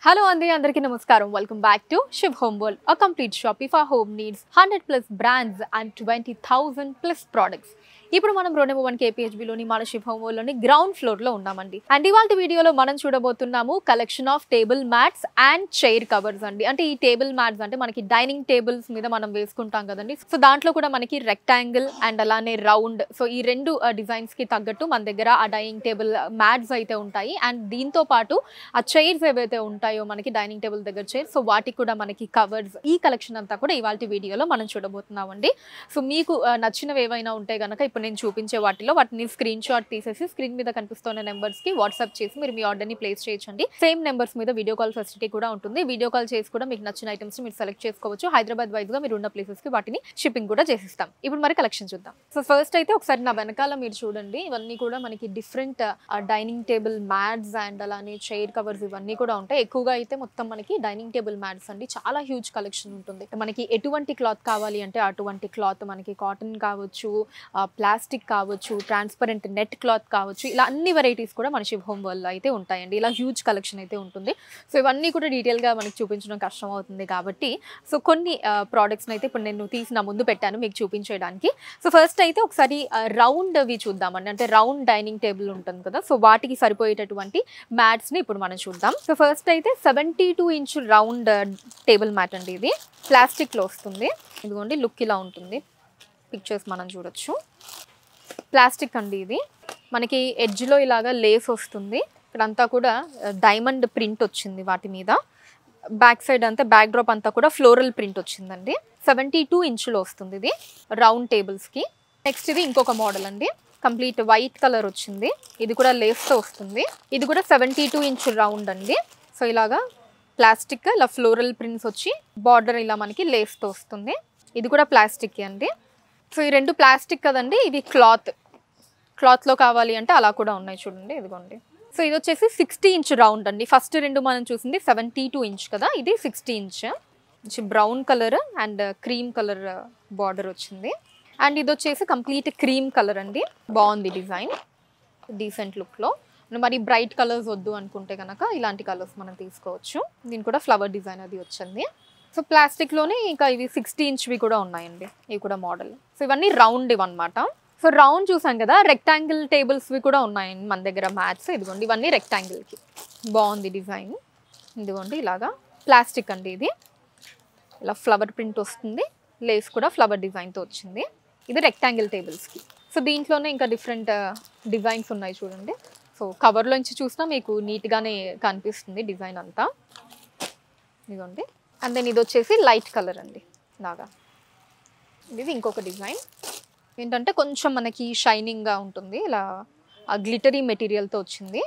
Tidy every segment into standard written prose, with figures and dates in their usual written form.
Hello Andy, Andariki Namaskaram. Welcome back to Shiv Home World, a complete shop for home needs, 100 plus brands and 20,000 plus products. ఇప్పుడు మనం road number 1 KPHB లోని మన ship home world లోని ground floor లో ఉన్నామండి. And ఇవాల్టి వీడియోలో మనం చూడబోతున్నాము collection of table mats and chair covers అండి. అంటే ఈ టేబుల్ మ్యాట్స్ అంటే మనకి డైనింగ్ టేబుల్స్ మీద మనం వేసుకుంటాం కదండి. సో దాంట్లో కూడా మనకి రెక్టాంగిల్ అండ్ అలానే రౌండ్, సో ఈ రెండు డిజైన్స్ కి తగ్గట్టు మన దగ్గర ఆ డైనింగ్ టేబుల్ మ్యాట్స్ అయితే ఉంటాయి. అండ్ దీంతో పాటు ఆ చైర్స్ ఏవైతే ఉంటాయో మనకి డైనింగ్ టేబుల్ దగ్గర చైర్, సో వాటికి కూడా మనకి కవర్స్, ఈ కలెక్షన్ అంతా కూడా ఇవాల్టి వీడియోలో మనం చూడబోతున్నామండి. సో మీకు నచ్చినవి ఏవైనా ఉంటే కనుక ఇప్పుడు నేను చూపించే వాటిని స్క్రీన్ షాట్ తీసేసి స్క్రీన్ మీద కనిపిస్తున్న నెంబర్స్ కి వాట్సాప్ చేసి మీరు మీ ఆర్డర్ ని ప్లేస్ చేయొచ్చండి. సేమ్ నెంబర్స్ మీద వీడియో కాల్ ఫెసిలిటీ కూడా ఉంటుంది. వీడియో కాల్ చేసి కూడా మీకు నచ్చిన ఐటమ్స్ మీరు సెలెక్ట్ చేసుకోవచ్చు. హైదరాబాద్ వైజ్ గా మీరు ఉన్న ప్లేసెస్ కి వాటిని షిప్పింగ్ కూడా చేసిస్తాం. ఇప్పుడు మరి కలెక్షన్ చూద్దాం. సో ఫస్ట్ అయితే ఒకసారి నా వెనకాల మీరు చూడండి, ఇవన్నీ కూడా మనకి different dining table mats and అలానే చైర్ కవర్స్ ఇవన్నీ కూడా ఉంటాయి. ఎక్కువగా అయితే మొత్తం మనకి డైనింగ్ టేబుల్ మ్యాట్స్ అండి, చాలా హ్యూజ్ కలెక్షన్ ఉంటుంది. మనకి ఎటువంటి క్లాత్ కావాలి అంటే అటువంటి క్లాత్, మనకి కాటన్ కావచ్చు, ప్లాస్టిక్ కావచ్చు, ట్రాన్స్పరెంట్ నెట్ క్లాత్ కావచ్చు, ఇలా అన్ని వెరైటీస్ కూడా మన షిప్ హోమ్ వరల్డ్ అయితే ఉంటాయండి. ఇలా హ్యూజ్ కలెక్షన్ అయితే ఉంటుంది. సో ఇవన్నీ కూడా డీటెయిల్గా మనకి చూపించడం కష్టం అవుతుంది కాబట్టి సో కొన్ని ప్రోడక్ట్స్ని అయితే ఇప్పుడు నేను తీసి నా ముందు పెట్టాను మీకు చూపించడానికి. సో ఫస్ట్ అయితే ఒకసారి రౌండ్వి చూద్దామండి. అంటే రౌండ్ డైనింగ్ టేబుల్ ఉంటుంది కదా, సో వాటికి సరిపోయేటటువంటి మ్యాట్స్ని ఇప్పుడు మనం చూద్దాం. సో ఫస్ట్ అయితే 72 ఇంచ్ రౌండ్ టేబుల్ మ్యాట్ అండి. ఇది ప్లాస్టిక్లో వస్తుంది. ఇదిగోండి లుక్ ఇలా ఉంటుంది, పిక్చర్స్ మనం చూడొచ్చు. ప్లాస్టిక్ అండి. ఇది మనకి ఎడ్జ్లో ఇలాగా లేస్ వస్తుంది. ఇక్కడంతా కూడా డైమండ్ ప్రింట్ వచ్చింది వాటి మీద. బ్యాక్ సైడ్ అంతా బ్యాక్ డ్రాప్ అంతా కూడా ఫ్లోరల్ ప్రింట్ వచ్చిందండి. 72 ఇంచులో వస్తుంది ఇది రౌండ్ టేబుల్స్కి. నెక్స్ట్ ఇది ఇంకొక మోడల్ అండి, కంప్లీట్ వైట్ కలర్ వచ్చింది. ఇది కూడా లేస్తో వస్తుంది. ఇది కూడా 72 ఇంచ్ రౌండ్ అండి. సో ఇలాగా ప్లాస్టిక్ ఇలా ఫ్లోరల్ ప్రింట్స్ వచ్చి బార్డర్ ఇలా మనకి లేస్తో వస్తుంది. ఇది కూడా ప్లాస్టిక్ అండి. సో ఈ రెండు ప్లాస్టిక్ కదండి, ఇది క్లాత్లో కావాలి అంటే అలా కూడా ఉన్నాయి చూడండి, ఇదిగోండి. సో ఇది వచ్చేసి 60 ఇంచ్ రౌండ్ అండి. ఫస్ట్ రెండు మనం చూసింది 72 ఇంచ్ కదా, ఇది 60 inch. Brown colour and cream colour border వచ్చింది. అండ్ ఇది వచ్చేసి కంప్లీట్ క్రీమ్ కలర్ అండి. బాగుంది డిజైన్, డీసెంట్ లుక్లో. మరి బ్రైట్ కలర్స్ వద్దు అనుకుంటే కనుక ఇలాంటి కలర్స్ మనం తీసుకోవచ్చు. దీని కూడా ఫ్లవర్ డిజైన్ అది వచ్చింది. సో ప్లాస్టిక్లోనే ఇంకా ఇవి 60 ఇంచ్వి కూడా ఉన్నాయండి, ఇవి కూడా మోడల్. సో ఇవన్నీ రౌండ్ ఇవన్నమాట. సో రౌండ్ చూసాం కదా, రెక్టాంగిల్ టేబుల్స్వి కూడా ఉన్నాయండి మన దగ్గర మ్యాట్స్. ఇదిగోండి ఇవన్నీ రెక్టాంగిల్కి. బాగుంది డిజైన్. ఇదిగోండి ఇలాగా ప్లాస్టిక్ అండి. ఇది ఇలా ఫ్లవర్ ప్రింట్ వస్తుంది, లేస్ కూడా ఫ్లవర్ డిజైన్తో వచ్చింది. ఇది రెక్టాంగిల్ టేబుల్స్కి. సో దీంట్లోనే ఇంకా డిఫరెంట్ డిజైన్స్ ఉన్నాయి చూడండి. సో కవర్లోంచి చూసినా మీకు నీట్గానే కనిపిస్తుంది డిజైన్ అంతా. ఇదిగోండి. అండ్ దెన్ ఇది వచ్చేసి లైట్ కలర్ అండి లాగా. ఇది ఇంకొక డిజైన్ ఏంటంటే కొంచెం మనకి షైనింగ్గా ఉంటుంది, ఇలా గ్లిటరీ మెటీరియల్తో వచ్చింది,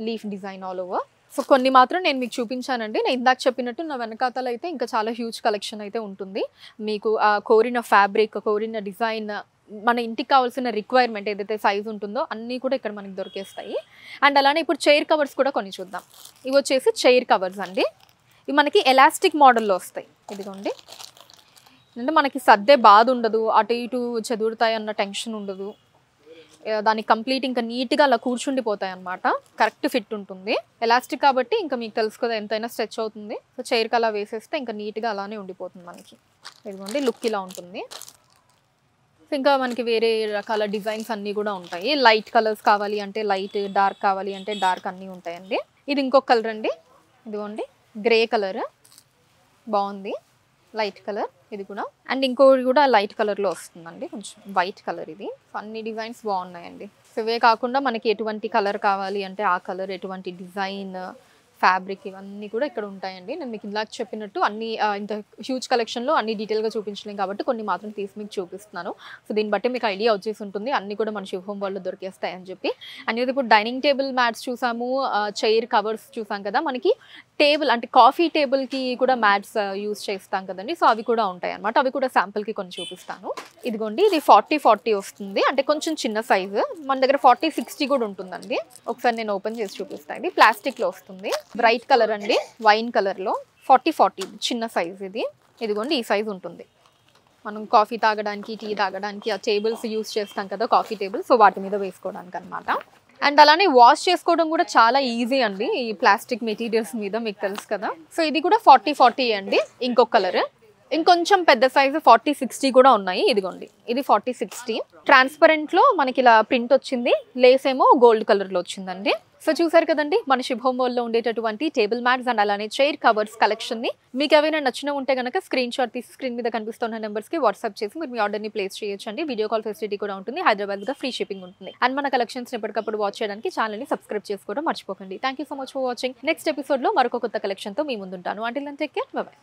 leaf design all over. So కొన్ని మాత్రం నేను మీకు చూపించానండి. నేను ఇందాక చెప్పినట్టు నా వెనకాతలు అయితే ఇంకా చాలా హ్యూజ్ కలెక్షన్ అయితే ఉంటుంది. మీకు కోరిన ఫ్యాబ్రిక్, కోరిన డిజైన్, మన ఇంటికి కావాల్సిన రిక్వైర్మెంట్ ఏదైతే సైజ్ ఉంటుందో అన్నీ కూడా ఇక్కడ మనకి దొరికేస్తాయి. అండ్ అలానే ఇప్పుడు చైర్ కవర్స్ కూడా కొన్ని చూద్దాం. ఇవి వచ్చేసి చైర్ కవర్స్ అండి. ఇవి మనకి ఎలాస్టిక్ మోడల్లో వస్తాయి. ఇదిగోండి, అంటే మనకి సర్దే బాధ ఉండదు, అటు ఇటు చెదురుతాయి అన్న టెన్షన్ ఉండదు. దానికి కంప్లీట్ ఇంకా నీట్గా అలా కూర్చుండిపోతాయి అన్నమాట. కరెక్ట్ ఫిట్ ఉంటుంది. ఎలాస్టిక్ కాబట్టి ఇంకా మీకు తెలుసు కదా ఎంతైనా స్ట్రెచ్ అవుతుంది. సో చైర్కి అలా వేసేస్తే ఇంకా నీట్గా అలానే ఉండిపోతుంది మనకి. ఇదిగోండి లుక్ ఇలా ఉంటుంది. ఇంకా మనకి వేరే రకాల డిజైన్స్ అన్నీ కూడా ఉంటాయి. లైట్ కలర్స్ కావాలి అంటే లైట్, డార్క్ కావాలి అంటే డార్క్, అన్నీ ఉంటాయండి. ఇది ఇంకొక కలర్ అండి. ఇదిగోండి గ్రే కలర్, బాగుంది లైట్ కలర్ ఇది కూడా. అండ్ ఇంకోటి కూడా లైట్ కలర్లో వస్తుందండి, కొంచెం వైట్ కలర్. ఇది అన్ని డిజైన్స్ బాగున్నాయండి. సో ఇవే కాకుండా మనకి ఎటువంటి కలర్ కావాలి అంటే ఆ కలర్, ఎటువంటి డిజైన్, ఫ్యాబ్రిక్, ఇవన్నీ కూడా ఇక్కడ ఉంటాయండి. నేను మీకు ఇందాక చెప్పినట్టు అన్ని ఇంత హ్యూజ్ కలెక్షన్లో అన్ని డీటెయిల్గా చూపించలేం కాబట్టి కొన్ని మాత్రం తీసి మీకు చూపిస్తున్నాను. సో దీన్ని బట్టి మీకు ఐడియా వచ్చేసి ఉంటుంది అన్నీ కూడా మన షిప్ హోమ్ వరల్డ్లో దొరికేస్తాయి అని చెప్పి. అండ్ ఇది ఇప్పుడు డైనింగ్ టేబుల్ మ్యాట్స్ చూసాము, చైర్ కవర్స్ చూసాం కదా. మనకి టేబుల్ అంటే కాఫీ టేబుల్కి కూడా మ్యాట్స్ యూజ్ చేస్తాం కదండి. సో అవి కూడా ఉంటాయి అన్నమాట. అవి కూడా శాంపుల్కి కొన్ని చూపిస్తాను. ఇదిగోండి ఇది 40 వస్తుంది, అంటే కొంచెం చిన్న సైజు. మన దగ్గర 40-60 కూడా ఉంటుందండి. ఒకసారి నేను ఓపెన్ చేసి చూపిస్తాను. ఇది ప్లాస్టిక్లో వస్తుంది, బ్రైట్ కలర్ అండి, వైన్ కలర్లో. 40 చిన్న సైజ్ ఇది. ఇదిగోండి ఈ సైజ్ ఉంటుంది. మనం కాఫీ తాగడానికి, టీ తాగడానికి ఆ టేబుల్స్ యూజ్ చేస్తాం కదా, కాఫీ టేబుల్. సో వాటి మీద వేసుకోవడానికి అనమాట. అండ్ అలానే వాష్ చేసుకోవడం కూడా చాలా ఈజీ అండి ఈ ప్లాస్టిక్ మెటీరియల్స్ మీద, మీకు తెలుసు కదా. సో ఇది కూడా 40 అండి. ఇంకొక కలర్, ఇంకొంచెం పెద్ద సైజు 40-60 కూడా ఉన్నాయి. ఇదిగోండి, ఇది 40-60 ట్రాన్స్పరెంట్లో మనకి ఇలా ప్రింట్ వచ్చింది, లేస్ ఏమో గోల్డ్ కలర్లో వచ్చిందండి. సో చూసారు కదండి మన శుభం మాల్లో ఉండేటటువంటి టేబుల్ మ్యాట్స్ అండ్ అలానే చైర్ కవర్స్ కలెక్షన్ని. మీకు ఏవైనా నచ్చిన ఉంటే కనుక స్క్రీన్ షాట్ తీసి స్క్రీన్ మీద కనిపిస్తున్న నెంబర్స్కి వాట్సాప్ చేసి మీరు మీ ఆర్డర్ని ప్లేస్ చేయొచ్చండి. వీడియో కాల్ ఫెసిలిటీ కూడా ఉంటుంది, హైదరాబాద్గా ఫ్రీ షిప్పింగ్ ఉంటుంది. అండ్ మన కలెక్షన్స్ ఎప్పటికప్పుడు వాచ్ చేయడానికి ఛానల్ని సబ్స్క్రైబ్ చేసుకోవడం మర్చిపోకండి. Thank you so much for watching. Next ఎపిసోడ్లో మరొక కొత్త కలెక్షన్తో మీ ముందుంటాను. Until then take care, bye by.